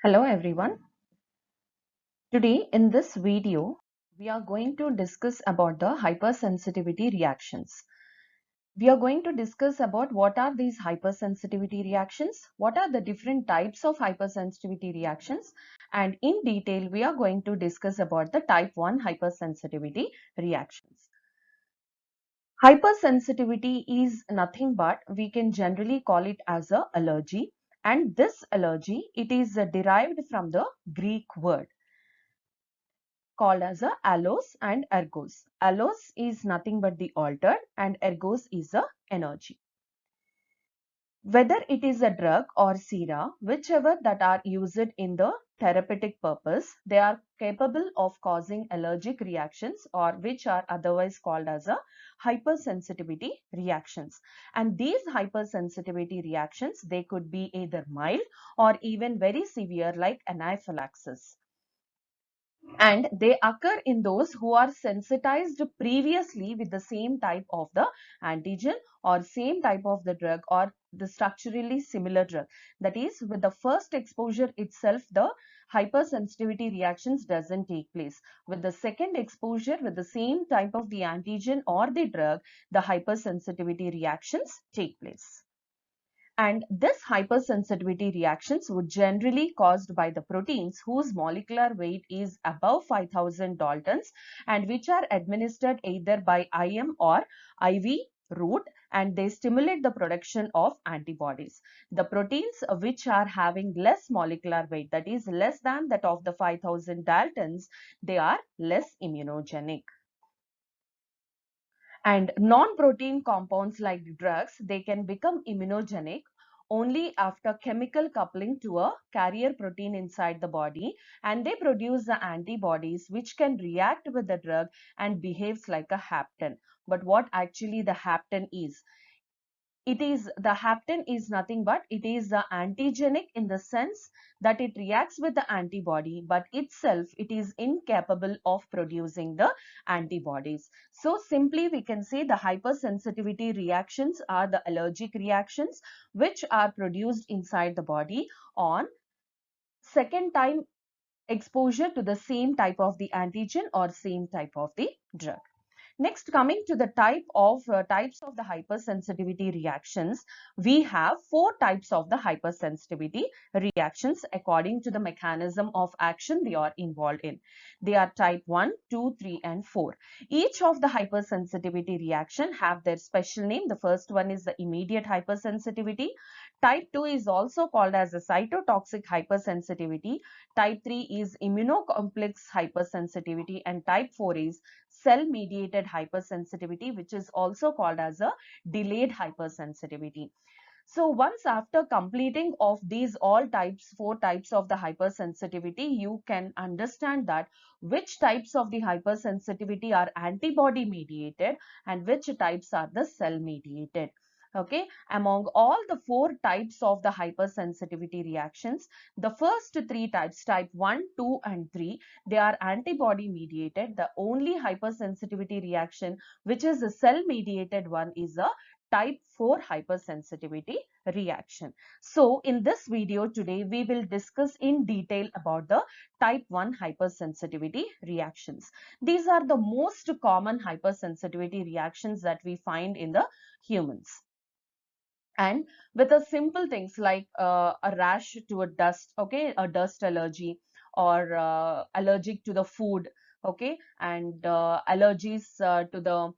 Hello everyone. Today in this video, we are going to discuss about the hypersensitivity reactions. We are going to discuss about what are these hypersensitivity reactions, what are the different types of hypersensitivity reactions, and in detail we are going to discuss about the type 1 hypersensitivity reactions. Hypersensitivity is nothing but we can generally call it as a allergy, and this allergy it is derived from the Greek word called as a allos and ergos. Allos is nothing but the altered and ergos is a energy. Whether it is a drug or sera, whichever that are used in the therapeutic purpose, they are capable of causing allergic reactions or which are otherwise called as a hypersensitivity reactions. And these hypersensitivity reactions, they could be either mild or even very severe like anaphylaxis, and they occur in those who are sensitized previously with the same type of the antigen or same type of the drug or the structurally similar drug. That is, with the first exposure itself, the hypersensitivity reactions doesn't take place. With the second exposure with the same type of the antigen or the drug, the hypersensitivity reactions take place. And this hypersensitivity reactions would generally caused by the proteins whose molecular weight is above 5000 Daltons and which are administered either by IM or IV route, and they stimulate the production of antibodies. The proteins which are having less molecular weight, that is less than that of the 5000 Daltons, they are less immunogenic. And non-protein compounds like drugs, they can become immunogenic only after chemical coupling to a carrier protein inside the body, and they produce the antibodies which can react with the drug and behaves like a hapten. But what actually the hapten is? It is the hapten is nothing but it is the antigenic in the sense that it reacts with the antibody, but itself it is incapable of producing the antibodies. So simply we can say the hypersensitivity reactions are the allergic reactions which are produced inside the body on second time exposure to the same type of the antigen or same type of the drug. Next, coming to the types of the hypersensitivity reactions, we have four types of the hypersensitivity reactions according to the mechanism of action they are involved in. They are type 1, 2, 3 and 4. Each of the hypersensitivity reaction have their special name. The first one is the immediate hypersensitivity. Type 2 is also called as a cytotoxic hypersensitivity. Type 3 is immunocomplex hypersensitivity, and type 4 is cell-mediated hypersensitivity, which is also called as a delayed hypersensitivity. So once after completing of these four types of the hypersensitivity, you can understand that which types of the hypersensitivity are antibody mediated and which types are the cell mediated. Okay, among all the four types of the hypersensitivity reactions, the first three types, type 1, 2 and 3, they are antibody mediated. The only hypersensitivity reaction which is a cell mediated one is a type 4 hypersensitivity reaction. So in this video today, we will discuss in detail about the type 1 hypersensitivity reactions. These are the most common hypersensitivity reactions that we find in the humans. And with a simple things like a rash to a dust, okay, a dust allergy, or allergic to the food, okay, and allergies to the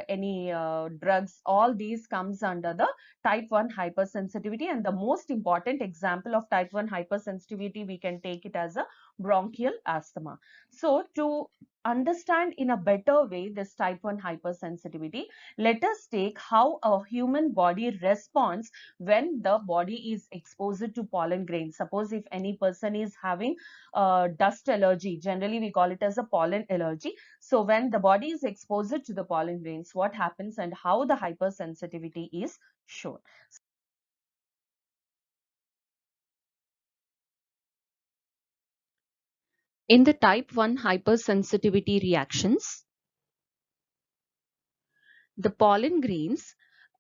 any drugs, all these comes under the type 1 hypersensitivity. And the most important example of type 1 hypersensitivity, we can take it as a bronchial asthma. So to understand in a better way this type 1 hypersensitivity, let us take how a human body responds when the body is exposed to pollen grains. Suppose if any person is having dust allergy, generally we call it as a pollen allergy. So when the body is exposed to the pollen grains, what happens and how the hypersensitivity is shown. In the type 1 hypersensitivity reactions, the pollen grains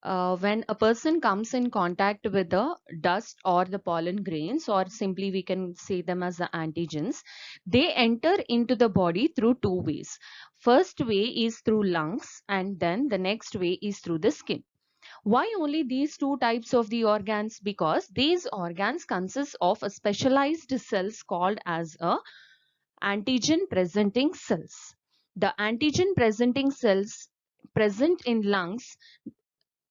when a person comes in contact with the dust or the pollen grains, or simply we can say them as the antigens, they enter into the body through two ways. First way is through lungs, and then the next way is through the skin. Why only these two types of the organs? Because these organs consist of a specialized cells called as a antigen presenting cells. The antigen presenting cells present in lungs,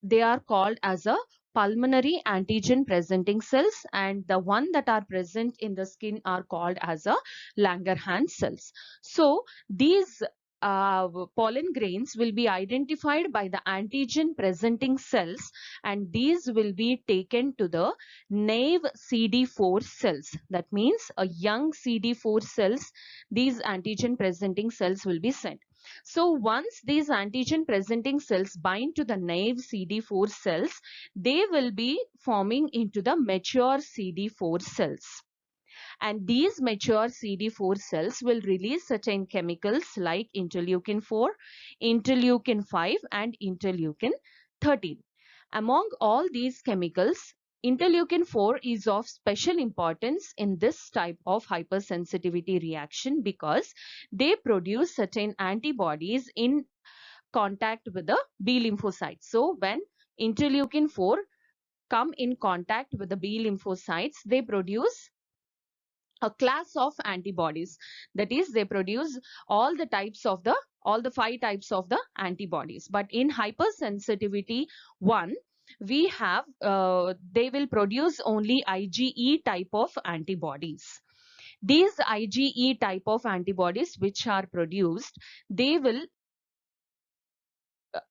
they are called as a pulmonary antigen presenting cells, and the one that are present in the skin are called as a Langerhans cells. So these pollen grains will be identified by the antigen presenting cells, and these will be taken to the naive CD4 cells. That means a young CD4 cells, these antigen presenting cells will be sent. So once these antigen presenting cells bind to the naive CD4 cells, they will be forming into the mature CD4 cells. And these mature CD4 cells will release certain chemicals like interleukin 4, interleukin 5 and interleukin 13. Among all these chemicals, interleukin 4 is of special importance in this type of hypersensitivity reaction because they produce certain antibodies in contact with the B lymphocytes. So when interleukin 4 come in contact with the B lymphocytes, they produce a class of antibodies. That is, they produce all the five types of the antibodies. But in hypersensitivity 1, we have they will produce only IgE type of antibodies. These IgE type of antibodies which are produced, they will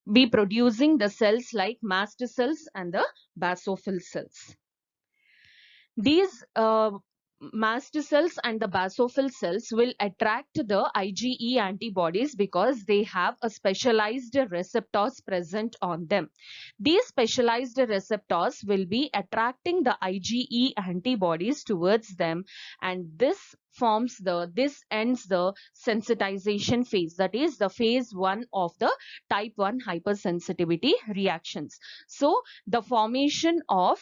be producing the cells like mast cells and the basophil cells. These mast cells and the basophil cells will attract the IgE antibodies because they have a specialized receptors present on them. These specialized receptors will be attracting the IgE antibodies towards them, and this ends the sensitization phase. That is the phase 1 of the type 1 hypersensitivity reactions. So the formation of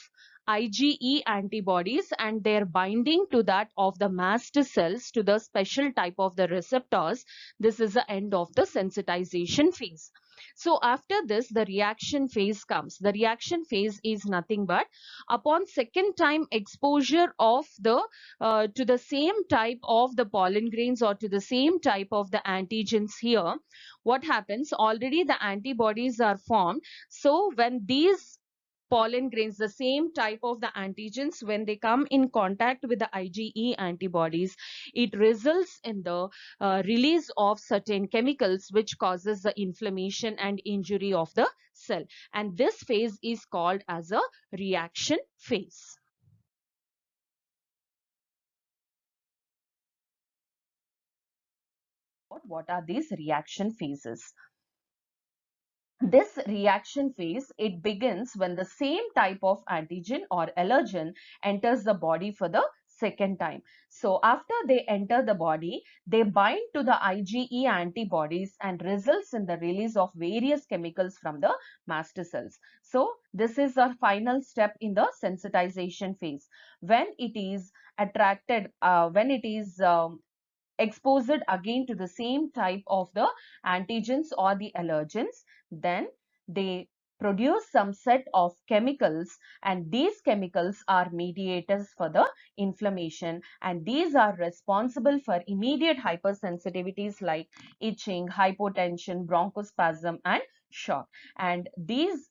IgE antibodies and their binding to that of the mast cells to the special type of the receptors, this is the end of the sensitization phase. So after this, the reaction phase comes. The reaction phase is nothing but upon second time exposure of the to the same type of the pollen grains or to the same type of the antigens here, what happens? Already the antibodies are formed. So when these pollen grains, the same type of the antigens, when they come in contact with the IgE antibodies, it results in the release of certain chemicals which causes the inflammation and injury of the cell. And this phase is called as a reaction phase. What are these reaction phases? This reaction phase, it begins when the same type of antigen or allergen enters the body for the second time. So after they enter the body, they bind to the IgE antibodies and results in the release of various chemicals from the mast cells. So this is the final step in the sensitization phase. When it is when it is exposed again to the same type of the antigens or the allergens, then they produce some set of chemicals, and these chemicals are mediators for the inflammation, and these are responsible for immediate hypersensitivities like itching, hypotension, bronchospasm and shock. And these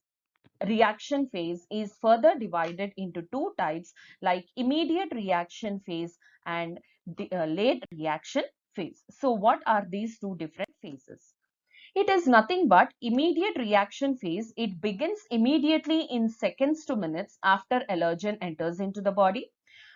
reaction phase is further divided into two types like immediate reaction phase and the late reaction phase. So what are these two different phases? It is nothing but immediate reaction phase. It begins immediately in seconds to minutes after allergen enters into the body.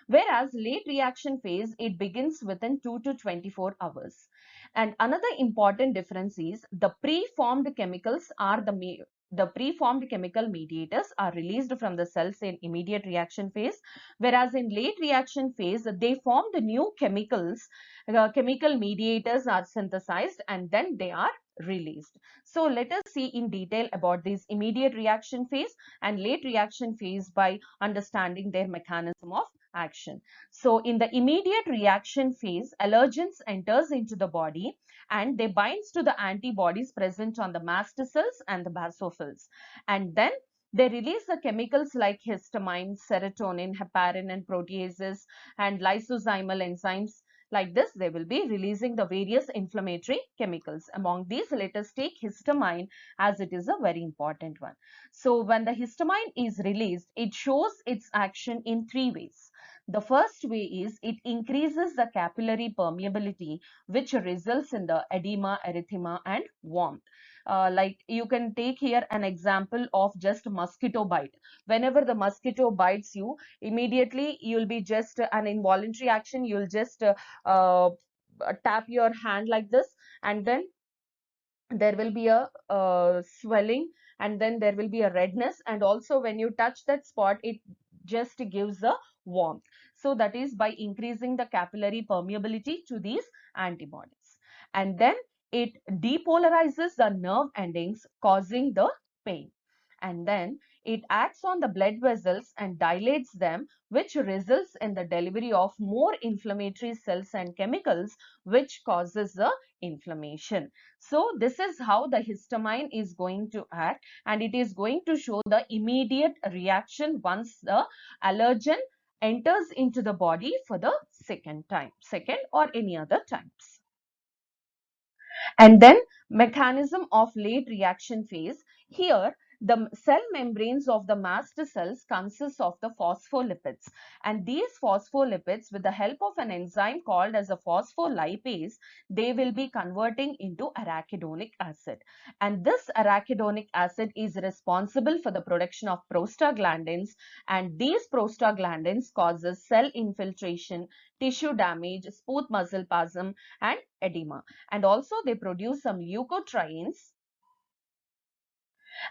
Whereas late reaction phase, it begins within 2 to 24 hours. And another important difference is the preformed chemicals are the the preformed chemical mediators are released from the cells in immediate reaction phase, whereas in late reaction phase, they form the new chemicals. Chemical mediators are synthesized and then they are released. So let us see in detail about this immediate reaction phase and late reaction phase by understanding their mechanism of action. So in the immediate reaction phase, allergens enters into the body and they binds to the antibodies present on the mast cells and the basophils, and then they release the chemicals like histamine, serotonin, heparin, and proteases and lysozymal enzymes. Like this, they will be releasing the various inflammatory chemicals. Among these, let us take histamine as it is a very important one. So when the histamine is released, it shows its action in three ways. The first way is it increases the capillary permeability, which results in the edema, erythema, and warmth. Like you can take here an example of just mosquito bite. Whenever the mosquito bites you, immediately you'll be just an involuntary action. You'll just uh, tap your hand like this, and then there will be a swelling, and then there will be a redness, and also when you touch that spot, it just gives a warmth. So that is by increasing the capillary permeability to these antibodies. And then it depolarizes the nerve endings, causing the pain. And then it acts on the blood vessels and dilates them, which results in the delivery of more inflammatory cells and chemicals, which causes the inflammation. So this is how the histamine is going to act, and it is going to show the immediate reaction once the allergen enters into the body for the second or any other times. And then mechanism of late reaction phase. Here, the cell membranes of the mast cells consist of the phospholipids, and these phospholipids, with the help of an enzyme called as a phospholipase, they will be converting into arachidonic acid. And this arachidonic acid is responsible for the production of prostaglandins, and these prostaglandins causes cell infiltration, tissue damage, smooth muscle spasm, and edema. And also they produce some leukotrienes,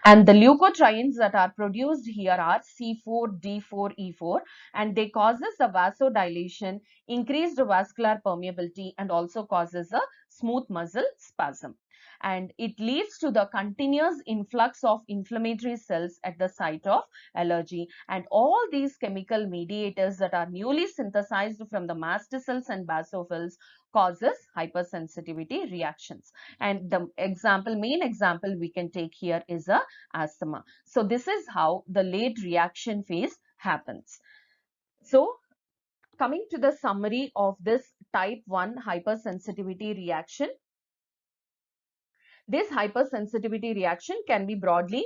and the leukotrienes that are produced here are C4, D4, E4, and they causes a vasodilation, increased vascular permeability, and also causes a smooth muscle spasm. And it leads to the continuous influx of inflammatory cells at the site of allergy. And all these chemical mediators that are newly synthesized from the mast cells and basophils causes hypersensitivity reactions. And the main example we can take here is a asthma. So this is how the late reaction phase happens. So coming to the summary of this type 1 hypersensitivity reaction, this hypersensitivity reaction can be broadly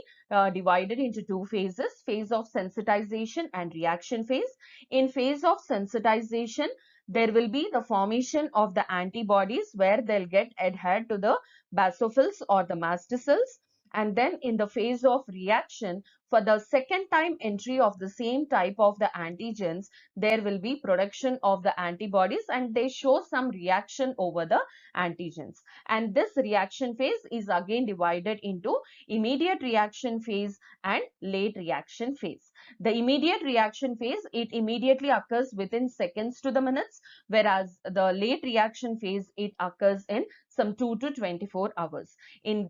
divided into two phases: phase of sensitization and reaction phase. In phase of sensitization, there will be the formation of the antibodies where they'll get adhered to the basophils or the mast cells. And then in the phase of reaction, for the second time entry of the same type of the antigens, there will be production of the antibodies and they show some reaction over the antigens. And this reaction phase is again divided into immediate reaction phase and late reaction phase. The immediate reaction phase, it immediately occurs within seconds to the minutes, whereas the late reaction phase, it occurs in some 2 to 24 hours. In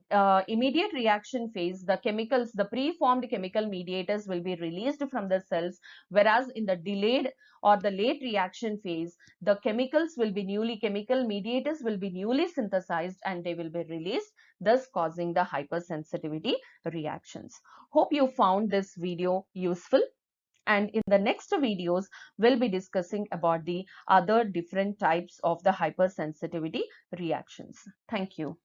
immediate reaction phase, the chemicals, the preformed chemical mediators will be released from the cells, whereas in the delayed or the late reaction phase, the chemical mediators will be newly synthesized and they will be released, thus causing the hypersensitivity reactions. Hope you found this video useful, and in the next videos we'll be discussing about the other different types of the hypersensitivity reactions. Thank you.